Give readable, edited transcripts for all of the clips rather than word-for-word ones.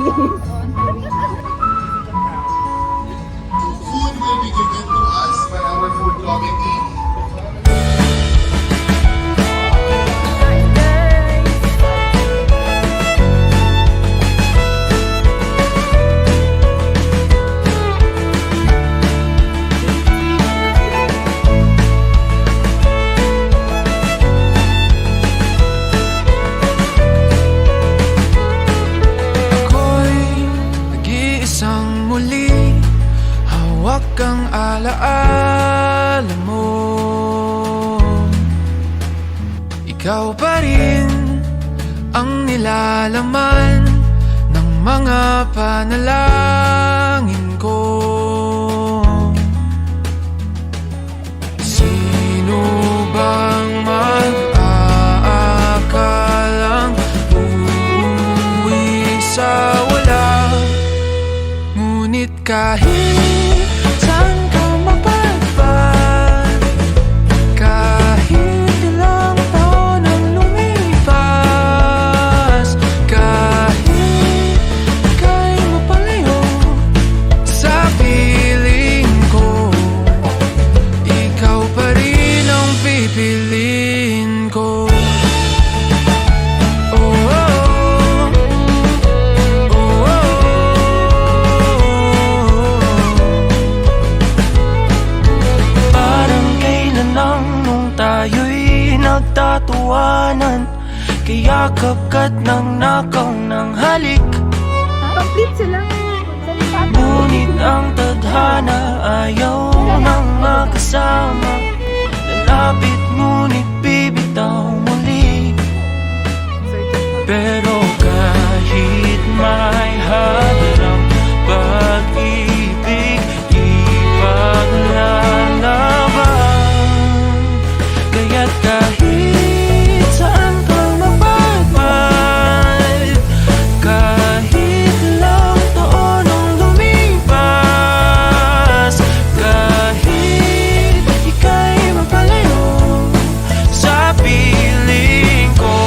Food will be given to us by our food committee. Hawak ang alaala mo. Ikaw pa rin ang nilalaman ng mga panalangin ko. Sino bang mag-aakalang uuwi sa wala? Ngunit kahit saan ka mapadpad, kahit ilang taon ang lumipas, kahit ika'y mapalayo sa piling ko, ikaw pa rin ang pipiliin ko. Nagtatawanan, kayakap ka't nang nakaw ng halik. Complete sila. Ngunit ang tadhana ayaw nang makasama. Lalapit ngunit bibitaw muli. Pero kahit may hadrang pag-ibig, ipaglalaban. Kaya't kahit saan ka mapadpad, kahit ilang taon ang lumipas, kahit ika'y mapalayo sa piling ko,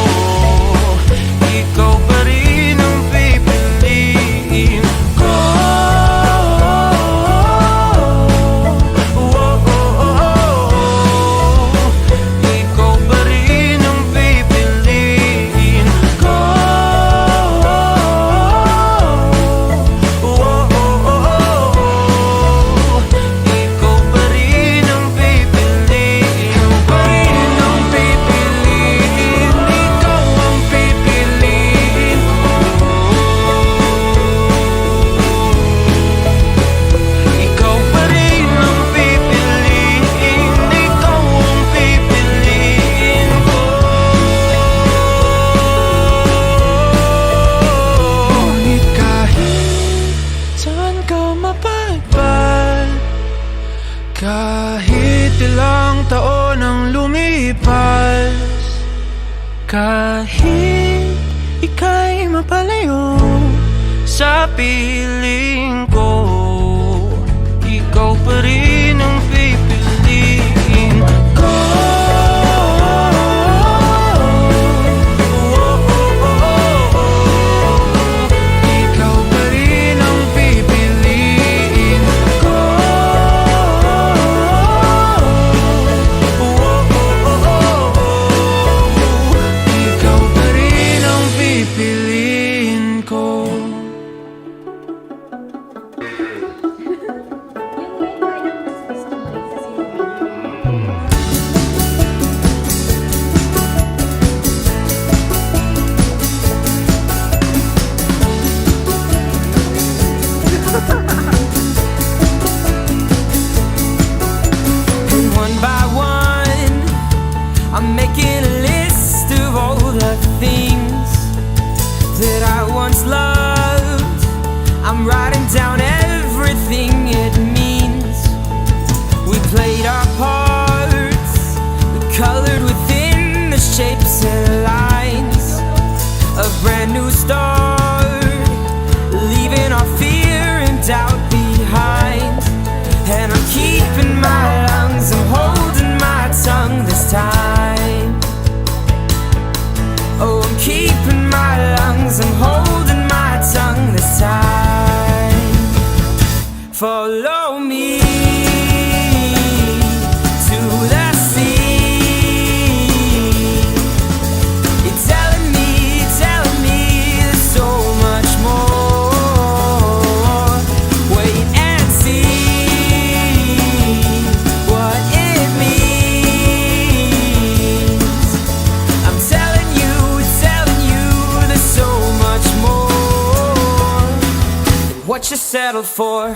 ikaw pa rin ang pipiliin ko. Ikaw pa rin ang pipiliin ko. Ikaw pa rin ang pipiliin. Ikaw pa rin ang pipiliin. Ikaw ang pipiliin ko. Ikaw pa rin ang pipiliin. Ikaw ang pipiliin ko. Ngunit kahit saan ka mapadpad, kahit ilang taon ang lumipas, kahit ika'y mapalayo sa piling ko, ikaw pa rin ang pipiliin ko. Ikaw pa rin ang pipiliin ko. Ikaw pa rin ang pipiliin ko. what you settled for.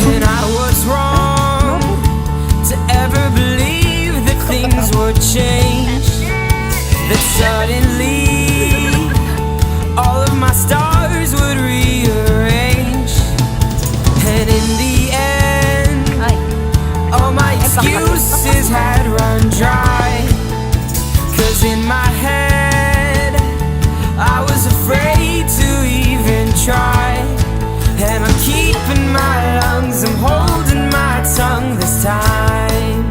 And I was wrong to ever believe that things would change, that suddenly all of my stars would rearrange. And in the end, all my excuses had run dry. 'Cause in my head, I was afraid to even try. And I'm keeping my lungs, I'm holding my tongue this time.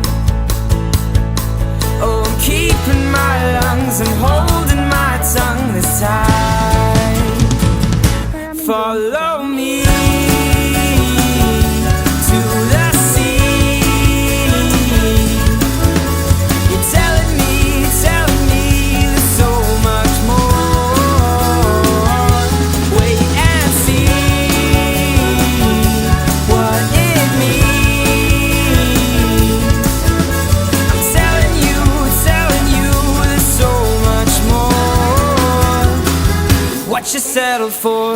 Oh, I'm keeping my lungs, I'm holding my tongue this time. Follow me to the sea. You're telling me there's so much more. Wait and see what it means. I'm telling you there's so much more. What you settled for.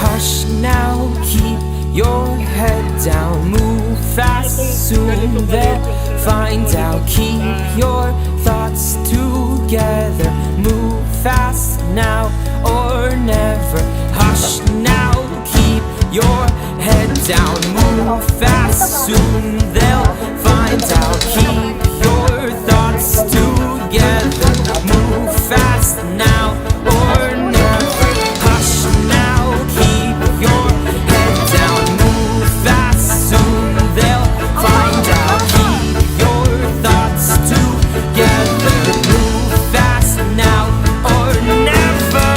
Hush now, keep your head down, move fast, soon they'll find out. Keep your thoughts together, move fast now or never. Hush now, keep your head down, move fast, soon they'll find out. Keep your thoughts together, move fast now or never. Hush now, keep your head down, move fast, soon they'll find out. Keep your thoughts together, move fast now or never.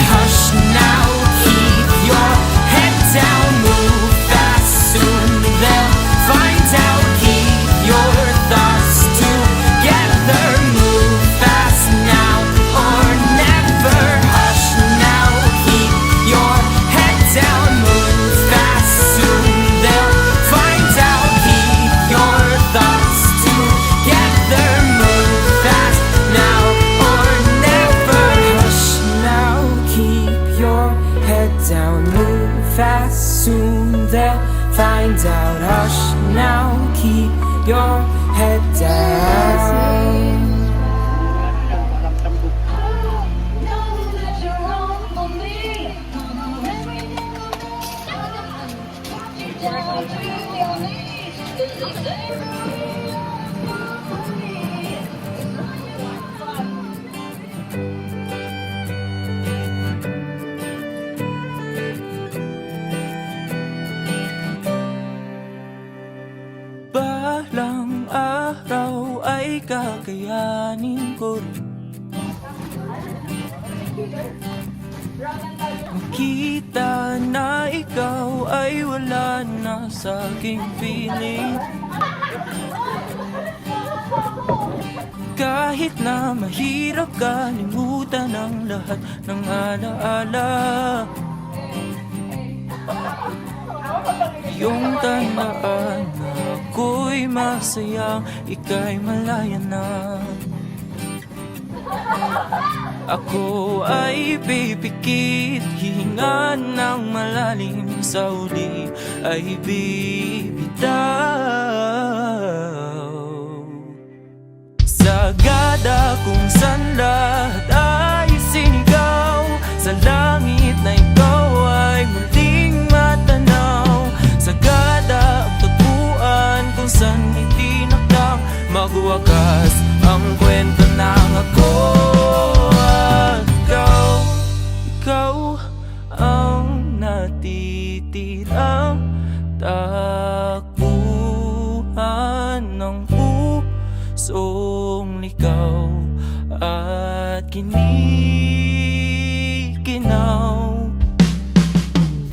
Hush now, keep your head down, move fast, soon they'll find out. Keep your thoughts together, move fast now or never. Hush now, keep your head down, move fast, soon they'll find out. Keep your thoughts together, move fast now or never. Hush now, keep your head down, move fast, soon they'll find out. Hush now, keep your head down. Balang araw ay kakayanin ko rin makita na ikaw ay wala na sa aking piling. Kahit na mahirap kalimutan ang lahat ng alaala, yung tandaan na ako'y masayang ika'y malaya na. Ako ay pipikit, hihinga ng malalim, sa uli ay bibitaw. Sagada kung saan lahat ay sinigaw, sa langit na ikaw ay muling matanaw. Sagada ang tagpuan kung saan itinakdang magwakas ang kwento ng ako at ikaw ang natitirang takbuhan. ng pusong ligaw at kinikinaw.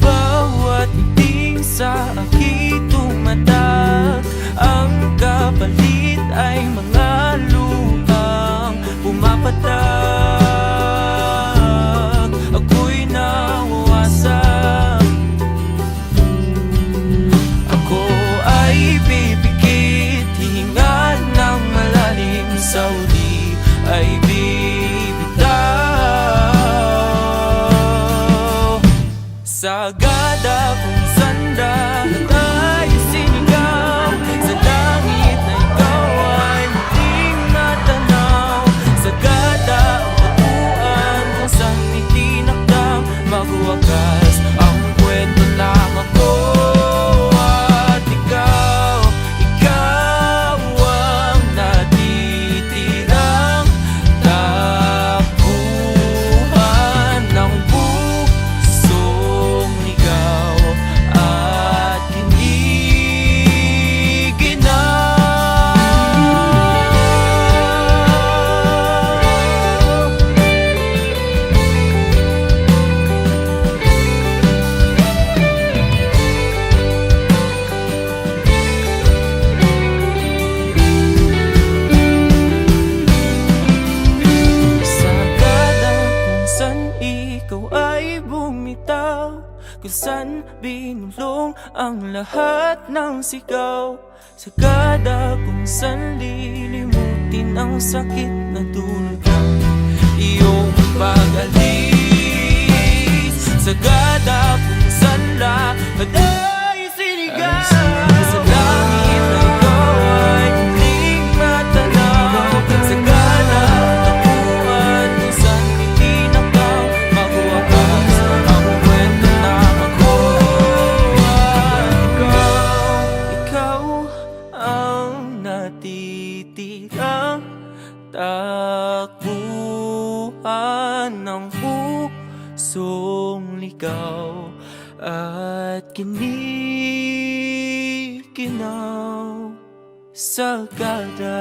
Bawat ting sa aking tumatak, ang kapalit ay mga luhang pumapatak. Ako'y nawawasak, ako ay pipikit, hihinga ng malalim, sa huli ay bibitaw. Sagada kung sanda ay sinigaw, sa langit na ikaw ay muling natanaw. Sagada ang batuan kung saan itinakdang magwakas ang kwento ng ako at ikaw. Ikaw ang natitirang takbuhan ng pusong ligaw at sagada kung saan ikaw ay bumitaw, kung saan binulong ang lahat ng sigaw. Sagada kung saan lilimutin ang sakit na dulot ng iyong pag-alis. Sagada kung saan lahat ay sinigaw, sa langit na ikaw ay muling matanaw. Sagada ang tapuan kung saan itinakdaw magwakas ang kwento ng ako at ikaw. Ikaw ang natitirang takbuhan ng pusong ligaw at kinikinaw. Sagada.